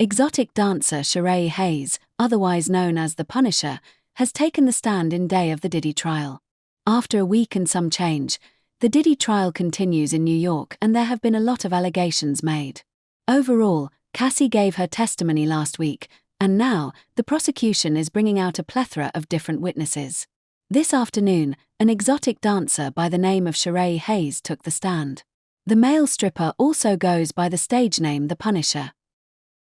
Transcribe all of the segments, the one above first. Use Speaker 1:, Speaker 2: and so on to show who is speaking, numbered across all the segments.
Speaker 1: Exotic dancer Sheree Hayes, otherwise known as the Punisher, has taken the stand in day of the Diddy trial. After a week and some change, the Diddy trial continues in New York and there have been a lot of allegations made. Overall, Cassie gave her testimony last week, and now, the prosecution is bringing out a plethora of different witnesses. This afternoon, an exotic dancer by the name of Sheree Hayes took the stand. The male stripper also goes by the stage name The Punisher.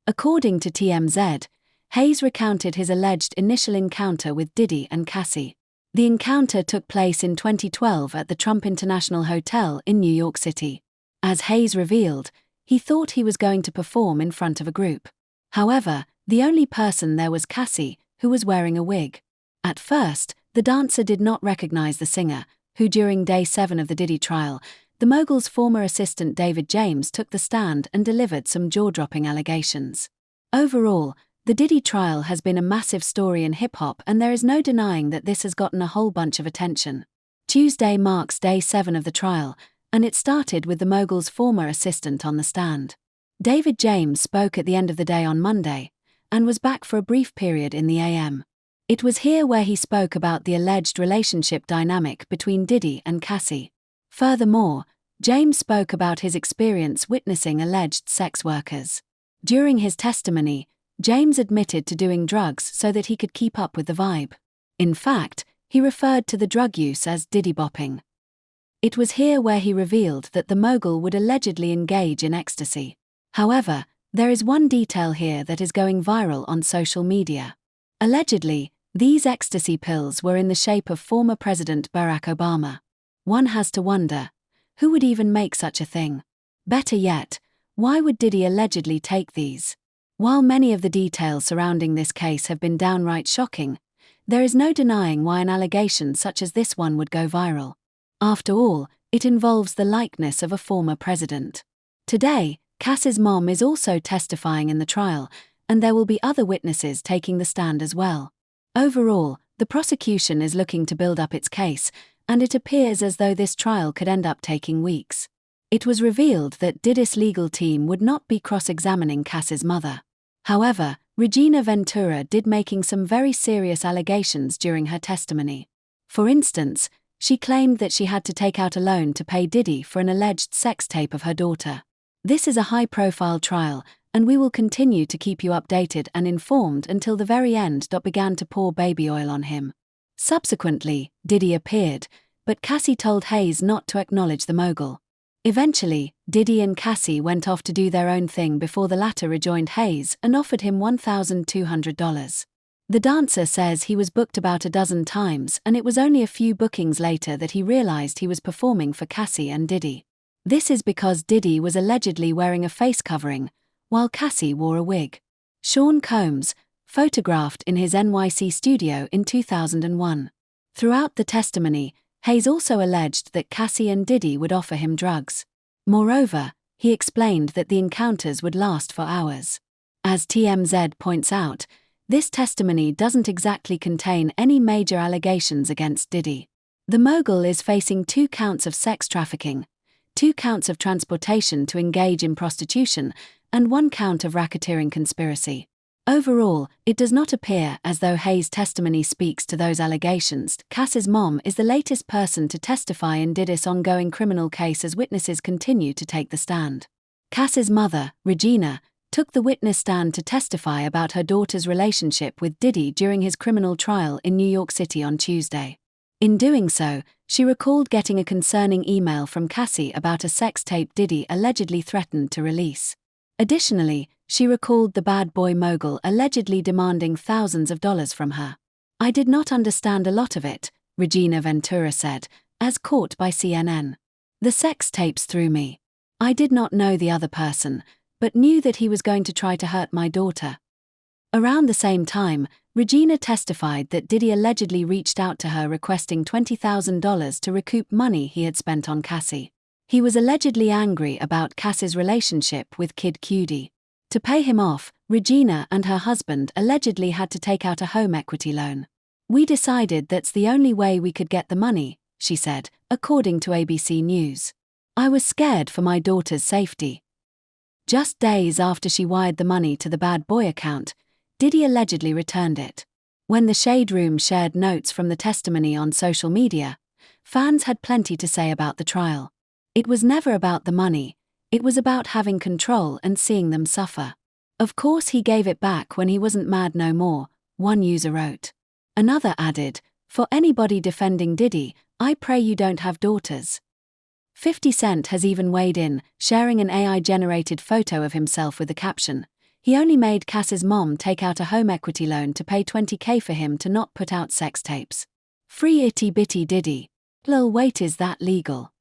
Speaker 1: According to TMZ, Hayes recounted his alleged initial encounter with Diddy and Cassie. The encounter took place in 2012 at the Trump International Hotel in New York City. As Hayes revealed, he thought he was going to perform in front of a group. However, the only person there was Cassie, who was wearing a wig. At first, the dancer did not recognize the singer, who during Day 7 of the Diddy trial, the mogul's former assistant David James took the stand and delivered some jaw-dropping allegations. Overall, the Diddy trial has been a massive story in hip-hop and there is no denying that this has gotten a whole bunch of attention. Tuesday marks Day 7 of the trial, and it started with the mogul's former assistant on the stand. David James spoke at the end of the day on Monday, and was back for a brief period in the AM. It was here where he spoke about the alleged relationship dynamic between Diddy and Cassie. Furthermore, James spoke about his experience witnessing alleged sex workers. During his testimony, James admitted to doing drugs so that he could keep up with the vibe. In fact, he referred to the drug use as Diddy bopping. It was here where he revealed that the mogul would allegedly engage in ecstasy. However, there is one detail here that is going viral on social media. Allegedly, these ecstasy pills were in the shape of former President Barack Obama. One has to wonder, who would even make such a thing? Better yet, why would Diddy allegedly take these? While many of the details surrounding this case have been downright shocking, there is no denying why an allegation such as this one would go viral. After all, it involves the likeness of a former president. Today, Cassie's mom is also testifying in the trial, and there will be other witnesses taking the stand as well. Overall, the prosecution is looking to build up its case, and it appears as though this trial could end up taking weeks. It was revealed that Diddy's legal team would not be cross-examining Cassie's mother. However, Regina Ventura did making some very serious allegations during her testimony. For instance, she claimed that she had to take out a loan to pay Diddy for an alleged sex tape of her daughter. This is a high-profile trial, and we will continue to keep you updated and informed until the very end. Began to pour baby oil on him. Subsequently, Diddy appeared, but Cassie told Hayes not to acknowledge the mogul. Eventually, Diddy and Cassie went off to do their own thing before the latter rejoined Hayes and offered him $1,200. The dancer says he was booked about a dozen times and it was only a few bookings later that he realized he was performing for Cassie and Diddy. This is because Diddy was allegedly wearing a face covering, while Cassie wore a wig. Sean Combs, photographed in his NYC studio in 2001. Throughout the testimony, Hayes also alleged that Cassie and Diddy would offer him drugs. Moreover, he explained that the encounters would last for hours. As TMZ points out, this testimony doesn't exactly contain any major allegations against Diddy. The mogul is facing 2 counts of sex trafficking, 2 counts of transportation to engage in prostitution, and 1 count of racketeering conspiracy. Overall, it does not appear as though Hayes' testimony speaks to those allegations. Cassie's mom is the latest person to testify in Diddy's ongoing criminal case as witnesses continue to take the stand. Cassie's mother, Regina, took the witness stand to testify about her daughter's relationship with Diddy during his criminal trial in New York City on Tuesday. In doing so, she recalled getting a concerning email from Cassie about a sex tape Diddy allegedly threatened to release. Additionally, she recalled the bad boy mogul allegedly demanding thousands of dollars from her. "I did not understand a lot of it," Regina Ventura said, as caught by CNN. "The sex tapes threw me. I did not know the other person, but knew that he was going to try to hurt my daughter." Around the same time, Regina testified that Diddy allegedly reached out to her requesting $20,000 to recoup money he had spent on Cassie. He was allegedly angry about Cassie's relationship with Kid Cudi. To pay him off, Regina and her husband allegedly had to take out a home equity loan. "We decided that's the only way we could get the money," she said, according to ABC News. "I was scared for my daughter's safety." Just days after she wired the money to the bad boy account, Diddy allegedly returned it. When the Shade Room shared notes from the testimony on social media, fans had plenty to say about the trial. It was never about the money, it was about having control and seeing them suffer. Of course he gave it back when he wasn't mad no more, one user wrote. Another added, "For anybody defending Diddy, I pray you don't have daughters." 50 Cent has even weighed in, sharing an AI-generated photo of himself with the caption, "He only made Cass's mom take out a home equity loan to pay $20K for him to not put out sex tapes. Free itty bitty Diddy. Lil wait, is that legal?"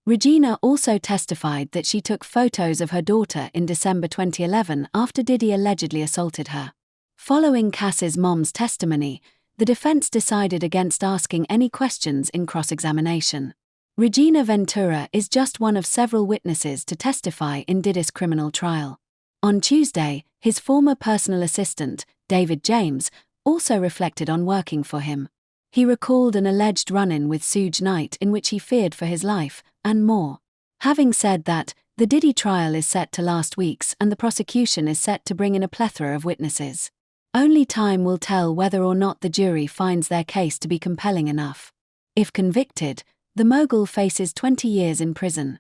Speaker 1: Regina also testified that she took photos of her daughter in December 2011 after Diddy allegedly assaulted her. Following Cass's mom's testimony, the defense decided against asking any questions in cross-examination. Regina Ventura is just one of several witnesses to testify in Diddy's criminal trial. On Tuesday, his former personal assistant, David James, also reflected on working for him. He recalled an alleged run-in with Suge Knight in which he feared for his life, and more. Having said that, the Diddy trial is set to last weeks and the prosecution is set to bring in a plethora of witnesses. Only time will tell whether or not the jury finds their case to be compelling enough. If convicted, the mogul faces 20 years in prison.